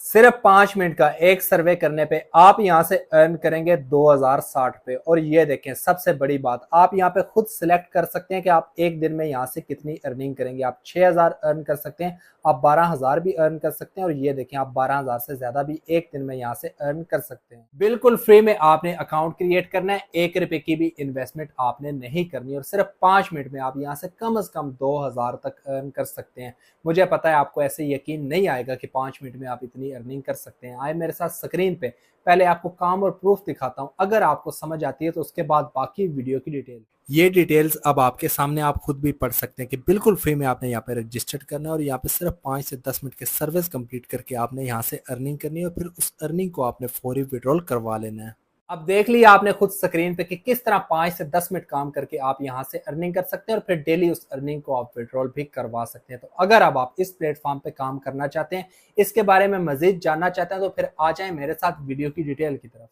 सिर्फ 5 मिनट का एक सर्वे करने पे आप यहां से अर्न करेंगे 2060 पे। और ये देखें सबसे बड़ी बात, आप यहां पे खुद सिलेक्ट कर सकते हैं कि आप एक दिन में यहां से कितनी अर्निंग करेंगे। आप 6000 अर्न कर सकते हैं, आप 12000 भी अर्न कर सकते हैं, और ये देखें आप 12000 से ज्यादा भी एक दिन में यहां से अर्न कर सकते हैं। बिल्कुल फ्री में आपने अकाउंट क्रिएट करना है, 1 रुपए की भी इन्वेस्टमेंट आपने नहीं करनी, और सिर्फ 5 मिनट में आप यहां से कम 2000 तक अर्न कर सकते हैं। मुझे पता है आपको ऐसे यकीन नहीं आएगा कि 5 मिनट में आप इतनी अर्निंग कर सकते हैं। आए मेरे साथ स्क्रीन पे, पहले आपको काम और प्रूफ दिखाता हूं, अगर आपको समझ आती है तो उसके बाद बाकी वीडियो की डिटेल। ये डिटेल्स अब आपके सामने आप खुद भी पढ़ सकते हैं कि बिल्कुल फ्री में आपने यहाँ पे रजिस्टर करना है, और यहाँ पे सिर्फ 5 से 10 मिनट के सर्विस कंप्लीट करके आपने यहाँ से अर्निंग करनी है, और फिर उस अर्निंग को आपने फौरी विड्रॉल करवा लेना है। अब देख लिया आपने खुद स्क्रीन पे कि किस तरह 5 से 10 मिनट काम करके आप यहां से अर्निंग कर सकते हैं, और फिर डेली उस अर्निंग को आप विड्रॉल भी करवा सकते हैं। तो अगर अब आप इस प्लेटफॉर्म पे काम करना चाहते हैं, इसके बारे में मजीद जानना चाहते हैं, तो फिर आ जाएं मेरे साथ वीडियो की डिटेल की तरफ।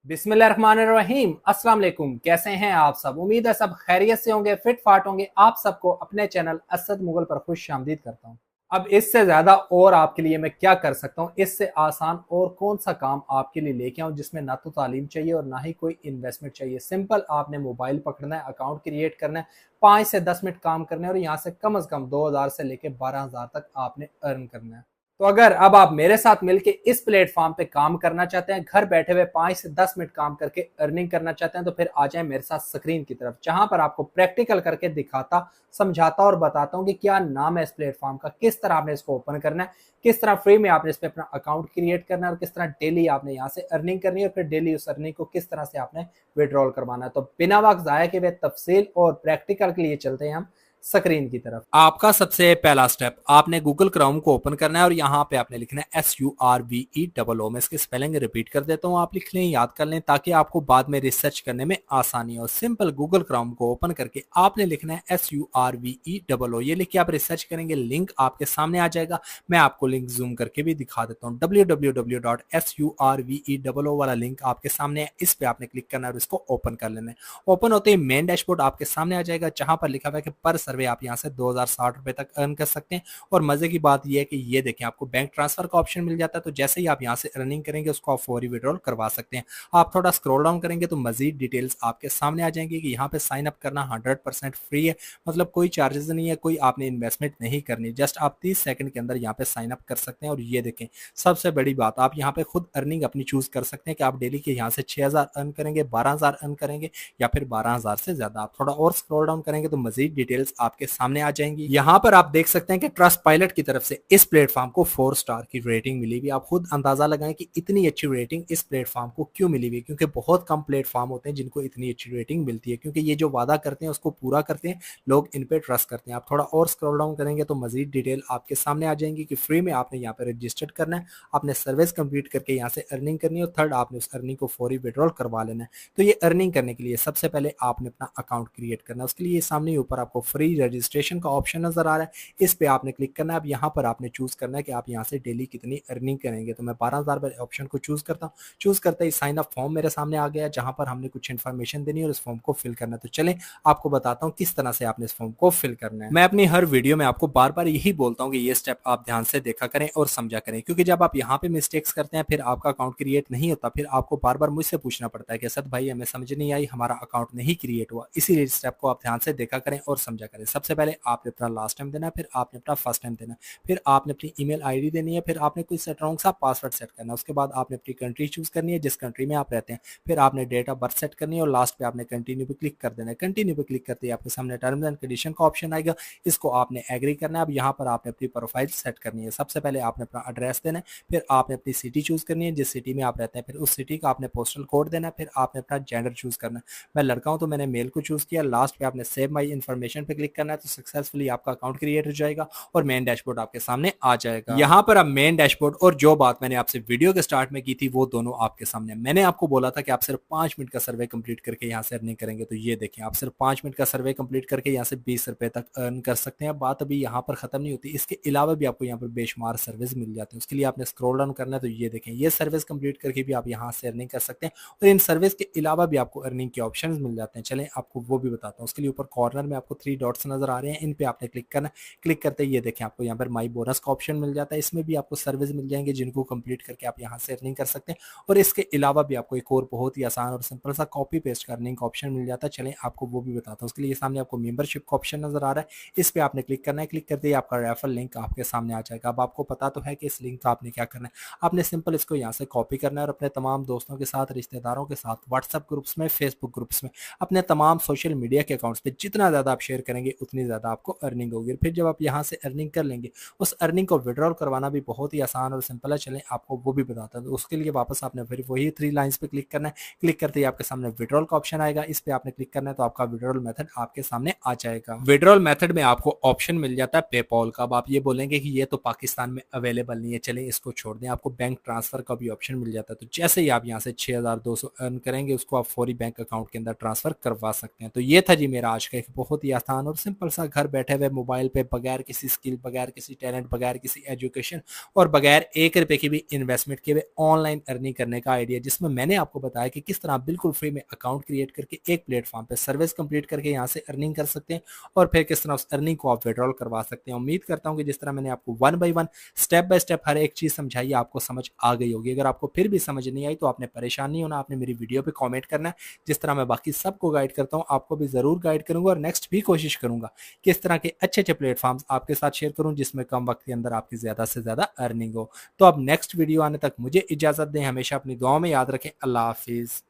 बिस्मिल्लाहिर्रहमानिर्रहीम, अस्सलाम वालेकुम। कैसे हैं आप सब? उम्मीद है सब खैरियत से होंगे, फिट फाट होंगे। आप सबको अपने चैनल असद मुगल पर खुश आमदीद करता हूं। अब इससे ज्यादा और आपके लिए मैं क्या कर सकता हूँ, इससे आसान और कौन सा काम आपके लिए लेके आऊं जिसमें ना तो तालीम चाहिए और ना ही कोई इन्वेस्टमेंट चाहिए। सिंपल आपने मोबाइल पकड़ना है, अकाउंट क्रिएट करना है, 5 से 10 मिनट काम करना है, और यहाँ से कम 2000 से लेके 12000 तक आपने अर्न करना है। तो अगर अब आप मेरे साथ मिलके इस प्लेटफॉर्म पे काम करना चाहते हैं, घर बैठे हुए 5 से 10 मिनट काम करके अर्निंग करना चाहते हैं, तो फिर आ जाएं मेरे साथ स्क्रीन की तरफ, जहां पर आपको प्रैक्टिकल करके दिखाता, समझाता और बताता हूं कि क्या नाम है इस प्लेटफॉर्म का, किस तरह आपने इसको ओपन करना है, किस तरह फ्री में आपने इस पे अपना अकाउंट क्रिएट करना है, और किस तरह डेली आपने यहाँ से अर्निंग करनी है, और फिर डेली उस अर्निंग को किस तरह से आपने विड्रॉल करवाना है। तो बिना वक्त जाया के वे तफसील और प्रैक्टिकल के लिए चलते हैं हम स्क्रीन की तरफ। आपका सबसे पहला स्टेप, आपने गूगल क्रोम को ओपन करना है, और यहाँ पे आपने लिखना है SURVEOO। मैं इसकी स्पेलिंग रिपीट कर देता हूँ, आप लिख लें, याद कर लें, ताकि आपको बाद में रिसर्च करने में आसानी हो। सिंपल गूगल क्रोम को ओपन करके आपने लिखना है SURVEOO। ये लिख के आप रिसर्च करेंगे, लिंक आपके सामने आ जाएगा। मैं आपको लिंक जूम करके भी दिखा देता हूँ। www.surveoo वाला लिंक आपके सामने है, इस पे आपने क्लिक करना है और इसको ओपन कर लेना है। ओपन होते ही मेन डैशबोर्ड आपके सामने आ जाएगा, जहां पर लिखा हुआ है कि पर सर्वे आप यहां से 2060 रुपए तक अर्न कर सकते हैं। और मजे की बात यह है कि ये देखें आपको बैंक ट्रांसफर का ऑप्शन मिल जाता है, तो जैसे ही आप यहां से अर्निंग करेंगे उसको आप फौरी विड्रॉल करवा सकते हैं। आप थोड़ा स्क्रॉल डाउन करेंगे तो मजीद डिटेल्स आपके सामने आ जाएंगी कि यहाँ पे साइन अप करना 100% फ्री है, मतलब कोई चार्जेस नहीं है, कोई आपने इन्वेस्टमेंट नहीं करनी, जस्ट आप 30 सेकंड के अंदर यहाँ पे साइन अप कर सकते हैं। और ये देखें सबसे बड़ी बात, आप यहाँ पे खुद अर्निंग अपनी चूज कर सकते हैं कि आप डेली के यहाँ से 6000 अर्न करेंगे, 12000 अर्न करेंगे, या फिर 12000 से ज्यादा। आप थोड़ा और स्क्रॉल डाउन करेंगे तो मजीद डिटेल्स आपके सामने आ जाएंगी। यहाँ पर आप देख सकते हैं कि ट्रस्ट पायलट की तरफ से इस प्लेटफॉर्म को 4 स्टार की रेटिंग मिली हुई। आप खुद अंदाजा लगाएं कि इतनी अच्छी रेटिंग इस प्लेटफॉर्म को क्यों मिली हुई, क्योंकि बहुत कम प्लेटफॉर्म होते हैं जिनको इतनी अच्छी रेटिंग मिलती है, क्योंकि ये जो वादा करते हैं उसको पूरा करते हैं, लोग इन पे ट्रस्ट करते हैं। आप थोड़ा और स्क्रॉल डाउन करेंगे तो मजीद डिटेल आपके सामने आ जाएंगी कि फ्री में आपने यहाँ पे रजिस्टर्ड करना है, आपने सर्विस कंप्लीट करके यहाँ से अर्निंग करनी है, और थर्ड आपने उस अर्निंग को फौरी विड्रॉल करवा लेना है। तो ये अर्निंग करने के लिए सबसे पहले आपने अपना अकाउंट क्रिएट करना है। उसके लिए सामने ऊपर आपको फ्री रजिस्ट्रेशन का ऑप्शन नजर आ रहा है, इस पे आपने क्लिक करना है। अब यहाँ पर आपने चूज करना है कि आप यहाँ से डेली कितनी अर्निंग करेंगे। तो मैं 12000 वाले ऑप्शन को चूज करता हूँ। चूज करते ही साइन अप फॉर्म मेरे सामने आ गया, जहां पर हमने कुछ इन्फॉर्मेशन देनी है और इस फॉर्म को फिल करना है। तो चलें आपको बताता हूँ किस तरह से आपने इस फॉर्म को फिल करना है। मैं अपनी हर वीडियो में आपको बार बार यही बोलता हूँ कि ये स्टेप आप ध्यान से देखा करें और समझा करें, क्योंकि जब आप यहाँ पे मिस्टेक्स करते हैं फिर आपका अकाउंट क्रिएट नहीं होता, फिर आपको बार बार मुझसे पूछना पड़ता है कि असद भाई हमें समझ नहीं आई, हमारा अकाउंट नहीं क्रिएट हुआ। इसीलिए स्टेप को आप ध्यान से देखा करें और समझा करें। सबसे पहले आपने अपना लास्ट टाइम देना है, फिर आपने अपना फर्स्ट टाइम देना है, फिर आपने अपनी ईमेल आईडी देनी है, फिर आपने कोई स्ट्रॉन्ग सा पासवर्ड सेट करना है। उसके बाद आपने अपनी कंट्री चूज करनी है जिस कंट्री में आप रहते हैं, फिर आपने डेट ऑफ बर्थ सेट करनी है, और लास्ट पे आपने कंटिन्यू पे क्लिक कर देना है। कंटिन्यू पे क्लिक करते ही आपके सामने टर्म्स एंड कंडीशन का ऑप्शन आएगा, इसको आपने एग्री करना है। अब यहाँ पर आपने अपनी प्रोफाइल सेट करनी है। सबसे पहले आपने अपना एड्रेस देना है, फिर आपने अपनी सिटी चूज करनी है, जिस सिटी में आप रहते हैं, फिर उस सिटी का आपने पोस्टल कोड देना है, फिर आपने अपना जेंडर चूज करना है। मैं लड़का हूं तो मैंने मेल को चूज किया। लास्ट पे आपने सेव माई इन्फॉर्मेशन पे क्लिक करना है, तो सक्सेसफुली आपका अकाउंट क्रिएट हो जाएगा और मेन डैशबोर्ड आपके सामने आ जाएगा। यहाँ पर अब मेन डैशबोर्ड और जो बात मैंने आपसे वीडियो के स्टार्ट में की थी वो दोनों आपके सामने। मैंने आपको बोला था कि आप सिर्फ 5 मिनट का सर्वे कंप्लीट करके यहाँ से अर्निंग करेंगे, तो ये देखें आप सिर्फ 5 मिनट का सर्वे कंप्लीट करके यहाँ से 20 रुपए तक अर्न कर सकते हैं। बात अभी यहाँ पर खत्म नहीं होती, इसके अलावा भी आपको यहाँ पर बेशुमार सर्विस मिल जाती है। उसके लिए आपने स्क्रॉल डाउन करना है, तो ये देखें ये सर्विस कंप्लीट करके भी आप यहाँ से अर्निंग कर सकते हैं, और इन सर्विस के अलावा भी आपको अर्निंग के ऑप्शन मिल जाते हैं। चलें आपको वो भी बताता हूँ। उसके लिए ऊपर कॉर्नर में आपको 3 डॉट डॉट्स नजर आ रहे हैं, इन पे आपने क्लिक करना है। क्लिक करते ही ये देखें आपको यहाँ पर माई बोनस का ऑप्शन मिल जाता है, इसमें भी आपको सर्विस मिल जाएंगे जिनको कंप्लीट करके आप यहाँ से अर्निंग कर सकते हैं। और इसके अलावा भी आपको एक और बहुत ही आसान और सिंपल सा कॉपी पेस्ट करने का ऑप्शन मिल जाता है, चलें आपको वो भी बताता हूँ। उसके लिए सामने आपको मेंबरशिप का ऑप्शन नजर आ रहा है, इस पे आपने क्लिक करना है। क्लिक करते ही आपका रेफरल लिंक आपके सामने आ जाएगा। अब आपको पता तो है कि इस लिंक का आपने क्या करना है, आपने सिंपल इसको यहाँ से कॉपी करना है और अपने तमाम दोस्तों के साथ, रिश्तेदारों के साथ, व्हाट्सएप ग्रुप्स में, फेसबुक ग्रुप्स में, अपने तमाम सोशल मीडिया के अकाउंट्स पे जितना ज़्यादा आप शेयर करेंगे उतनी ज़्यादा आपको अर्निंग होगी। फिर जब आप यहाँ से अर्निंग कर लेंगे, उस अर्निंग को विड्रॉल करवाना भी बहुत ही आसान और सिंपल है, चलें आपको वो भी बताता हूँ। तो उसके लिए वापस आपने फिर वही 3 लाइन्स पे क्लिक करना है। क्लिक करते ही आपके सामने विड्रॉल का ऑप्शन आएगा, इस पे आपने क्लिक करना है तो आपका विड्रॉल मेथड आपके सामने आ जाएगा। विड्रॉल मेथड में आपको ऑप्शन मिल जाता है पेपॉल का। अब आप ये बोलेंगे कि ये तो पाकिस्तान में अवेलेबल नहीं है, चलें इसको छोड़ दें। आपको बैंक ट्रांसफर का भी ऑप्शन मिल जाता है, तो जैसे ही आप यहाँ से 6200 अर्न करेंगे उसको आप फौरी बैंक अकाउंट के अंदर ट्रांसफर करवा सकते हैं। तो ये था जी मेरा आज का एक बहुत ही आसान और सिंपल सा घर बैठे हुए मोबाइल पे बगैर किसी स्किल, बगैर किसी टैलेंट, बगैर किसी एजुकेशन और बगैर 1 रुपए की भी इन्वेस्टमेंट के हुए ऑनलाइन अर्निंग करने का आइडिया, जिसमें मैंने आपको बताया कि किस तरह बिल्कुल फ्री में अकाउंट क्रिएट करके एक प्लेटफॉर्म पे सर्विस कंप्लीट करके यहाँ से अर्निंग कर सकते हैं और फिर किस तरह उस अर्निंग को आप विड्रॉल करवा सकते हैं। उम्मीद करता हूँ कि जिस तरह मैंने आपको 1 बाय 1 स्टेप बाय स्टेप हर एक चीज समझाई आपको समझ आ गई होगी। अगर आपको फिर भी समझ नहीं आई तो आपने परेशान नहीं होना, आपने मेरी वीडियो पे कमेंट करना है। जिस तरह मैं बाकी सबको गाइड करता हूँ आपको भी जरूर गाइड करूंगा और नेक्स्ट भी कोशिश करूंगा कि इस तरह के अच्छे अच्छे प्लेटफॉर्म्स आपके साथ शेयर करूं जिसमें कम वक्त के अंदर आपकी ज्यादा से ज्यादा अर्निंग हो। तो अब नेक्स्ट वीडियो आने तक मुझे इजाजत दें, हमेशा अपनी दुआओं में याद रखें। अल्लाह हाफिज।